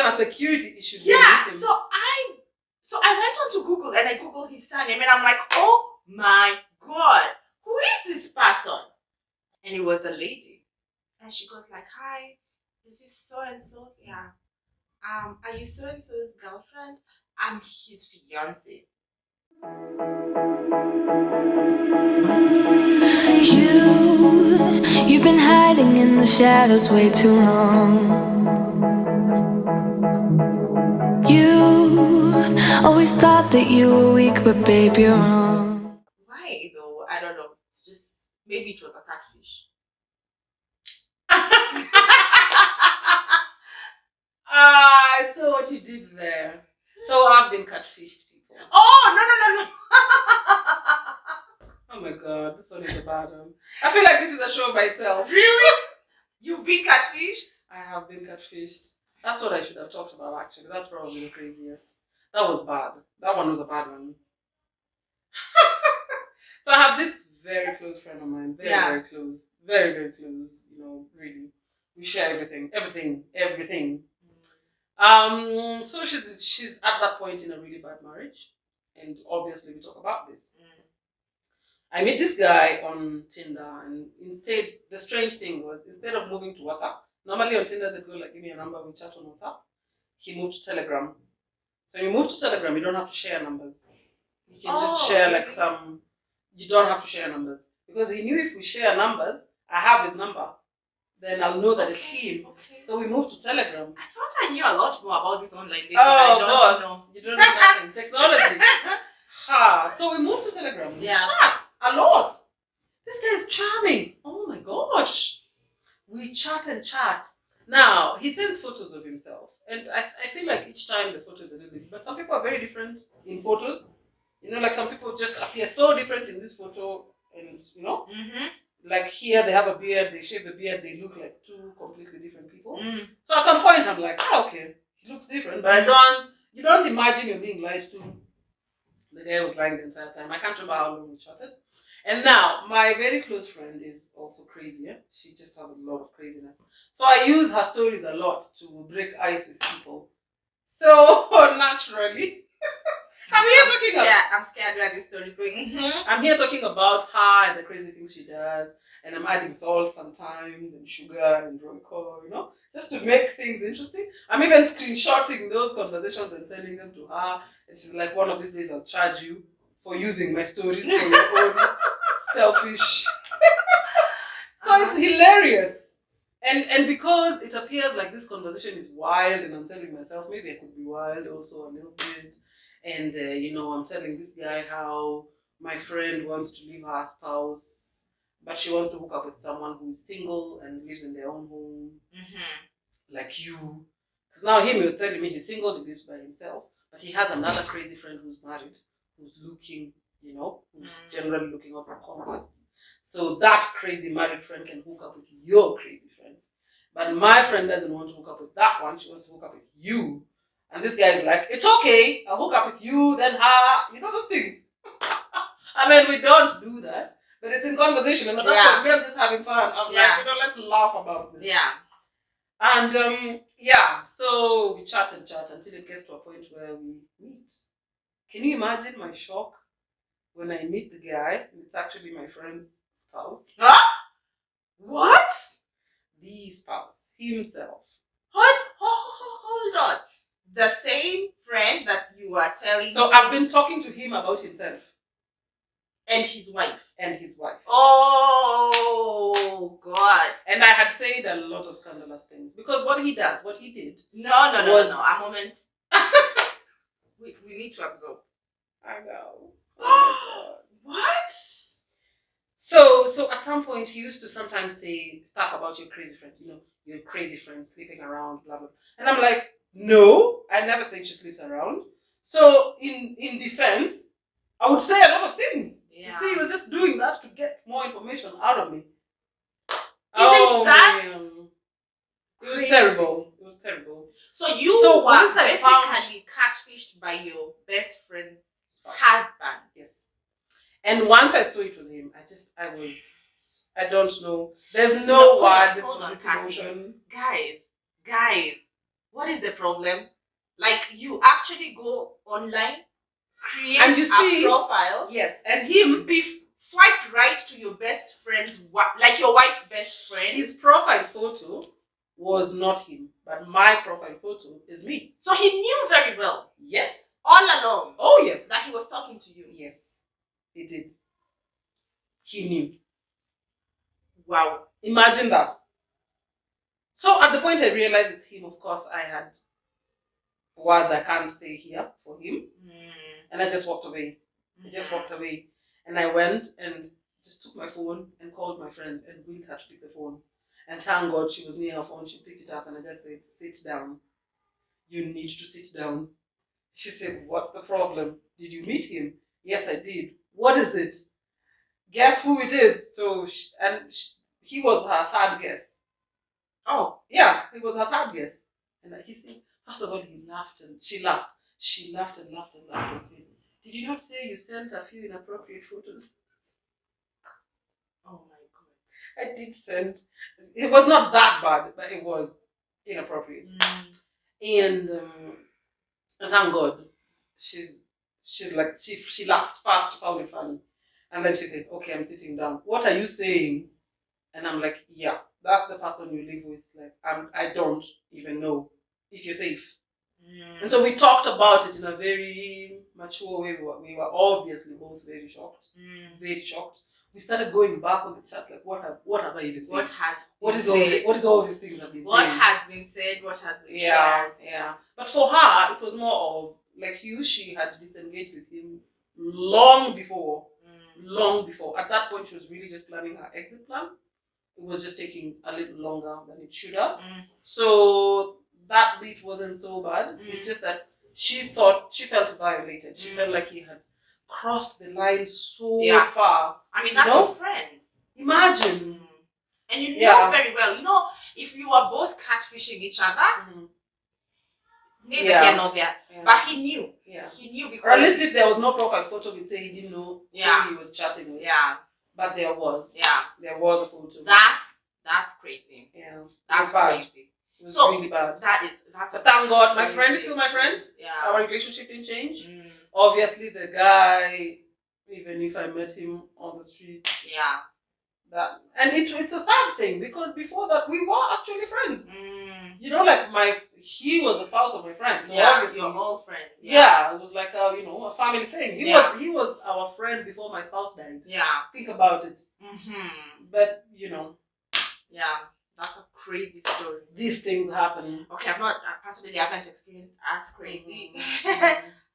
has security issues. Yeah, so I went on to Google and I Googled his surname and I'm like, oh my God, who is this person? And it was a lady. And she goes like, hi, this is so and so. Yeah. Are you so and so's girlfriend? I'm his fiance. You've been hiding in the shadows way too long. You always thought that you were weak, but babe, you're wrong. Why though? I don't know. It's just maybe it was a catfish. I saw what you did there. So I've been catfished, people. Oh no. Oh my God, this one is a bad one. I feel like this is a show by itself. Really? You've been catfished? I have been catfished. That's what I should have talked about, actually. That's probably the craziest. That was bad. That one was a bad one. So I have this very close friend of mine. Very close. Very, very close. You know, really. We share everything. Everything. So she's at that point in a really bad marriage. And obviously we talk about this. I met this guy on Tinder, and instead, the strange thing was, instead of moving to WhatsApp, normally on Tinder they go like, give me a number, we chat on WhatsApp. He moved to Telegram. So you move to Telegram, you don't have to share numbers. You can just share like you don't have to share numbers. Because he knew if we share numbers, I have his number, then I'll know that it's him. Okay. So we moved to Telegram. I thought I knew a lot more about this online dating. I don't know. You don't know nothing. Technology. So we moved to Telegram. Yeah. Chat a lot. This guy is charming. Oh my gosh. We chat and chat. Now, he sends photos of himself. And I feel like each time the photo is a little different. But some people are very different in photos. You know, like some people just appear so different in this photo. And, you know, like here they have a beard, they shave the beard, they look like two completely different people. So at some point I'm like, okay, he looks different. But you don't imagine you're being lied to. The guy was lying the entire time. I can't remember how long we chatted. And now, my very close friend is also crazy. She just has a lot of craziness. So I use her stories a lot to break ice with people. So, naturally, I'm scared where this story is going. I'm here talking about her and the crazy things she does. And I'm adding salt sometimes, and sugar, and roiko, you know, just to make things interesting. I'm even screenshotting those conversations and sending them to her. And she's like, one of these days I'll charge you for using my stories for your own selfish. So it's hilarious. And because it appears like this conversation is wild, and I'm telling myself, maybe I could be wild also a little bit. And, you know, I'm telling this guy how my friend wants to leave her spouse, but she wants to hook up with someone who is single and lives in their own home, like you. Because now he was telling me he's single, he lives by himself, but he has another crazy friend who's married, who's looking, you know, who's generally looking out for conquests. So that crazy married friend can hook up with your crazy friend. But my friend doesn't want to hook up with that one, she wants to hook up with you. And this guy is like, it's okay, I'll hook up with you, then her, you know those things. I mean, we don't do that. But it's in conversation, and we're just having fun. I'm like, you know, let's laugh about this. Yeah. And so we chat and chat until it gets to a point where we meet. Can you imagine my shock when I meet the guy and it's actually my friend's spouse? Huh? What? The spouse himself. Hold on. The same friend that you are telling. So I've been talking to him about himself. And his wife. Oh, God. And I had said a lot of scandalous things. Because what he did. No. A moment. we need to absorb. I know. Oh my God. What? So at some point he used to sometimes say stuff about your crazy friend. You know, your crazy friend sleeping around, blah, blah. And I'm like, no, I never said she sleeps around. So in defense, I would say a lot of things. Yeah. You see, he was just doing that to get more information out of me. Isn't that? It was terrible. So were basically catfished by your best friend's husband. Yes. And once I saw it was him, I don't know. There's no word for this emotion. Guys, what is the problem? Like, you actually go online, create And you see- a profile, Yes, and him, swipe right to your best friend's like your wife's best friend. his profile photo was not him, but my profile photo is me. So he knew very well, Yes. all along, Oh yes. that he was talking to you. Yes, he did. He knew. Wow. Imagine that. So at the point I realized it's him, of course, I had words I can't say here for him. And I just walked away. I just walked away. And I went and just took my phone and called my friend and willed her to pick the phone. And thank God she was near her phone. She picked it up and I just said, sit down. You need to sit down. She said, what's the problem? Did you meet him? Yes, I did. What is it? Guess who it is? So, he was her third guess. Oh. Yeah, he was her third guess. And he said, first of all, he laughed and she laughed. She laughed and laughed and laughed and said, did you not say you sent a few inappropriate photos? Oh my God. I did send. It was not that bad, but it was inappropriate. And thank God, she's like, she laughed first, she found it funny. And then she said, okay, I'm sitting down. What are you saying? And I'm like, yeah, that's the person you live with. Like, I don't even know if you're safe. And so we talked about it in a very mature way. We were obviously both very shocked. Very shocked. We started going back on the chat, like, what have I even said? What is all these things have been What saying? has been said? What has been Yeah, shared? yeah. But for her, it was more of, like you, she had disengaged with him long before. Long before. At that point, she was really just planning her exit plan. It was just taking a little longer than it should have. So that bit wasn't so bad. It's just that she felt violated. She felt like he had crossed the line so far. I mean, that's your friend. Imagine. And you know very well, if you are both catfishing each other, maybe they're not there. Yeah. But he knew. Yeah. He knew because. Or at least if there was no profile photo, we'd say he didn't know who he was chatting with. Yeah. But there was. Yeah. There was a photo. That's crazy. Yeah. That's crazy. It was really bad. That's a thank God. My friend is still my friend. Yeah. Our relationship didn't change. Obviously the guy, even if I met him on the streets. Yeah. And it's a sad thing because before that we were actually friends. Like he was the spouse of my friend. So obviously you're all friends. Yeah, it was like a family thing. He was our friend before my spouse died. Yeah. Think about it. But yeah, that's a crazy story. These things happen. Okay, personally, I haven't experienced as crazy.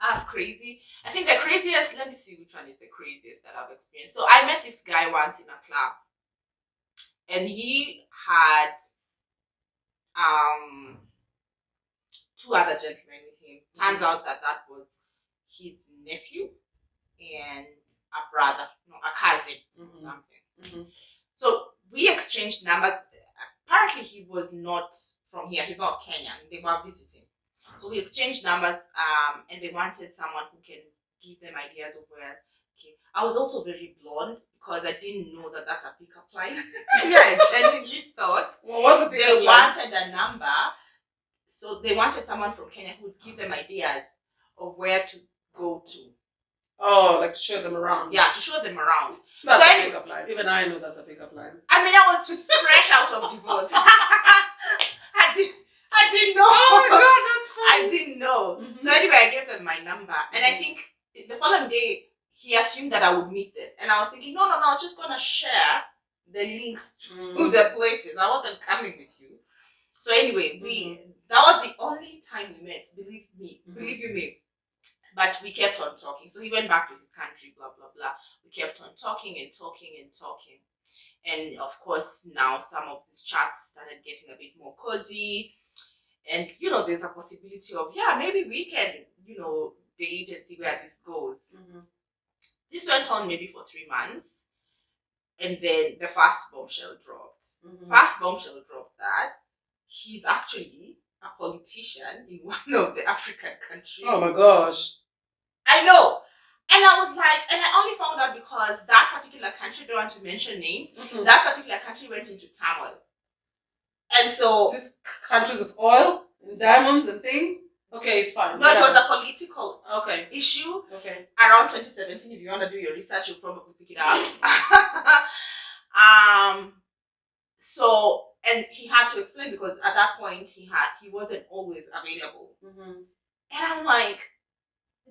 As crazy. I think the craziest, let me see which one is the craziest that I've experienced. So I met this guy once in a club. And he had two other gentlemen with him. Turns out that was his nephew and a brother, a cousin, something. So we exchanged numbers. Apparently he was not from here. He's not Kenyan. They were visiting. So we exchanged numbers and they wanted someone who can give them ideas of where. Okay. I was also very blonde because I didn't know that that's a pickup line. I genuinely thought they wanted a number. So they wanted someone from Kenya who would give them ideas of where to go to. Oh, like to show them around. Yeah, to show them around. That's a pickup line. Even I know that's a pickup line. I mean, I was fresh out of divorce. I didn't know. Oh my God, that's funny. I didn't know. So anyway, I gave them my number. And I think the following day, he assumed that I would meet them. And I was thinking, no, I was just going to share the links to the places. I wasn't coming with you. So anyway, that was the only time we met. Believe you me. But we kept on talking. So he went back to his country, blah, blah, blah. We kept on talking and talking and talking. And of course, now some of these chats started getting a bit more cozy. And, there's a possibility of, maybe we can, date and see where this goes. This went on maybe for 3 months. And then the first bombshell dropped. First bombshell dropped that he's actually a politician in one of the African countries. Oh my gosh. I know. And I was like, and I only found out because that particular country, don't want to mention names, that particular country went into turmoil. And so... These countries of oil? in diamonds and things. Okay, it's fine. No, it was a political okay issue okay. around 2017. If you want to do your research, you'll probably pick it up. So, and he had to explain because at that point he wasn't always available. Mm-hmm. And I'm like,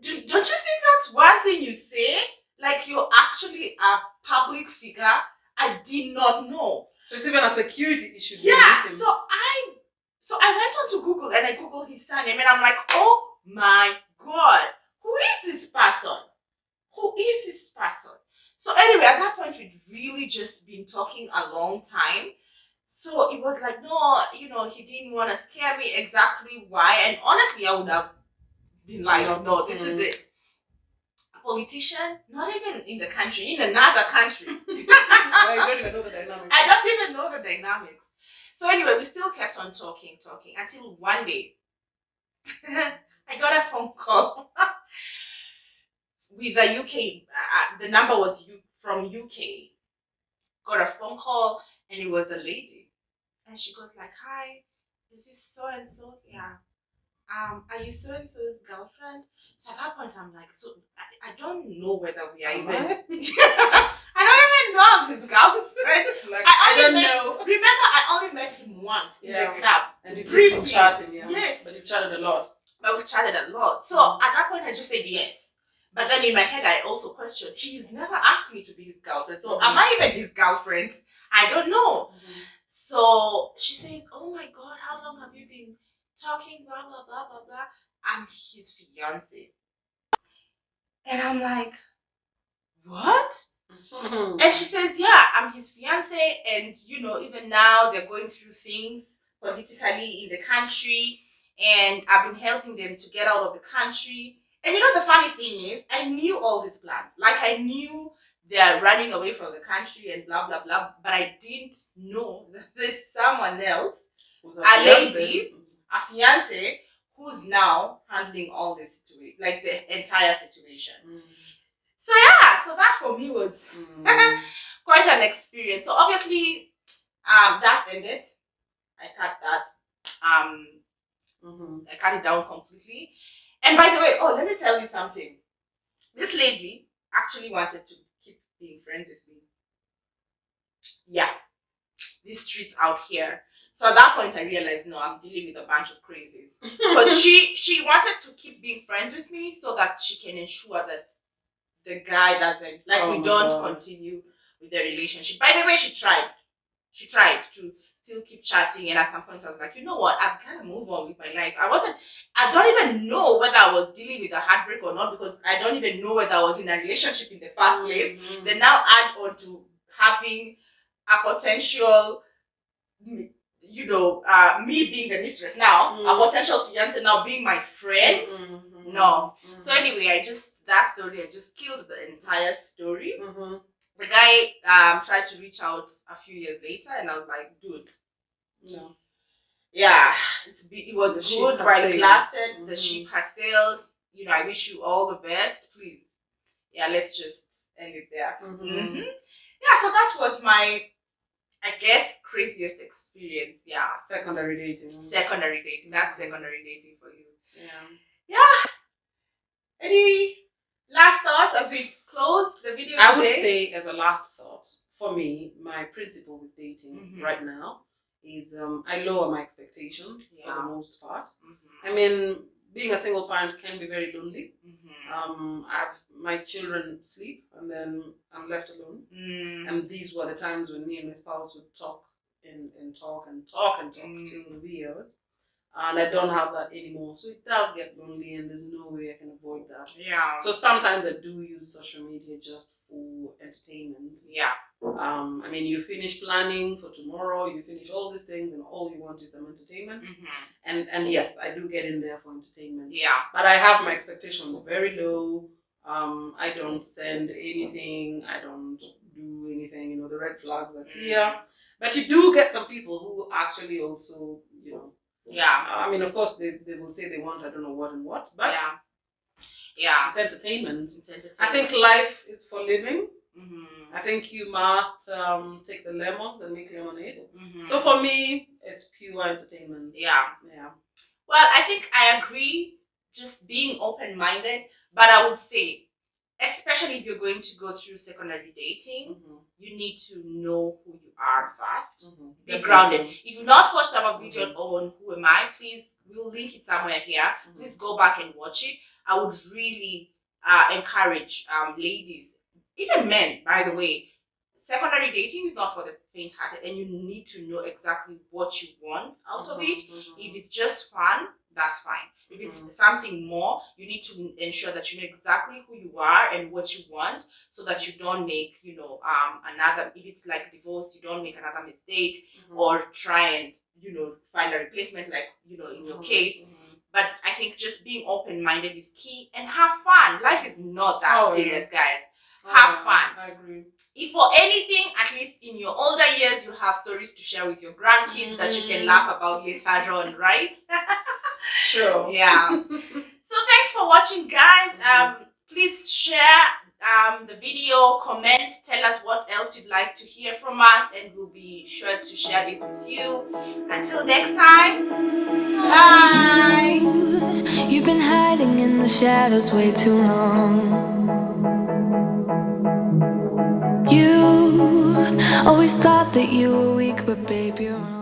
don't you think that's one thing you say? Like, you're actually a public figure. I did not know. So it's even a security issue. Yeah. So I went on to Google and I Googled his surname and I'm like, oh my god, who is this person? Who is this person? So anyway, at that point we'd really just been talking a long time. So it was like, no, he didn't want to scare me exactly why. And honestly, I would have been like, no, this is it. A politician, not even in the country, in another country. I don't even know the dynamics. I don't even know the dynamics. So anyway, we still kept on talking until one day I got a phone call with the UK. The number was from UK. Got a phone call and it was a lady, and she goes like, "Hi, this is so and so. Yeah, are you so and so's girlfriend?" So at that point, I'm like, so I don't know whether we are even. I don't even know I'm his girlfriend. Like, I don't met, know. Remember, I only met him once in the club. And you've just briefly been chatting, yeah. Yes. But you've chatted a lot. But we've chatted a lot. So at that point, I just said yes. But then in my head, I also questioned, he's never asked me to be his girlfriend. So am I even his girlfriend? I don't know. So she says, oh my God, how long have you been talking? Blah, blah, blah, blah, blah. I'm his fiance. And I'm like, what? And she says, yeah, I'm his fiance. And, even now they're going through things politically in the country. And I've been helping them to get out of the country. And the funny thing is, I knew all these plans. Like, I knew they're running away from the country and blah, blah, blah. But I didn't know that there's someone else, a lady, a fiance, who's now handling all this situation, like the entire situation. So yeah, so that for me was quite an experience. So obviously, that ended. I cut that. I cut it down completely. And by the way, let me tell you something. This lady actually wanted to keep being friends with me. Yeah, these streets out here. So at that point, I realized, no, I'm dealing with a bunch of crazies. Because she wanted to keep being friends with me so that she can ensure that the guy doesn't, we don't continue with the relationship. By the way, she tried. She tried to still keep chatting, and at some point I was like, you know what, I've kind of moved on with my life. I don't even know whether I was dealing with a heartbreak or not, because I don't even know whether I was in a relationship in the first place. Then now add on to having a potential, me being the mistress now, a potential fiance now being my friend. No. So anyway, I just killed the entire story. The guy tried to reach out a few years later, and I was like, dude, no. Yeah, it was good while it lasted. The ship has sailed. I wish you all the best. Please, yeah, let's just end it there. Yeah, so that was my, I guess, craziest experience. Yeah, secondary dating. That's secondary dating for you. Yeah. Any last thoughts as we close the video today? I would say, as a last thought, for me, my principle with dating right now is I lower my expectations for the most part. I mean, being a single parent can be very lonely. My children sleep and then I'm left alone. And these were the times when me and my spouse would talk and talk till the wee hours. And I don't have that anymore. So it does get lonely and there's no way I can avoid that. Yeah. So sometimes I do use social media just for entertainment. Yeah. I mean, you finish planning for tomorrow, you finish all these things and all you want is some entertainment. And yes, I do get in there for entertainment. Yeah. But I have my expectations very low. I don't send anything. I don't do anything. The red flags are clear. But you do get some people who actually also, yeah. I mean, of course, they will say they want I don't know what and what, but it's entertainment. I think life is for living. I think you must take the lemons and make lemonade. So for me, it's pure entertainment. Yeah. Well, I think I agree, just being open minded, but I would say, especially if you're going to go through secondary dating, you need to know who you are first. Be grounded. If you've not watched our video on Who Am I, please, we'll link it somewhere here. Please go back and watch it. I would really encourage ladies, even men, by the way. Secondary dating is not for the faint-hearted, and you need to know exactly what you want out of it. If it's just fun, that's fine. If it's something more, you need to ensure that you know exactly who you are and what you want, so that you don't make, another. If it's like divorce, you don't make another mistake or try and find a replacement, like in your case. But I think just being open-minded is key, and have fun. Life is not that serious, guys. Have fun. I agree. If for anything, at least in your older years, you have stories to share with your grandkids that you can laugh about later on, right? Sure. Yeah. So thanks for watching, guys. Please share the video, comment, tell us what else you'd like to hear from us, and we'll be sure to share this with you. Until next time, bye. You've been hiding in the shadows way too long. You always thought that you were weak, but babe, you're wrong.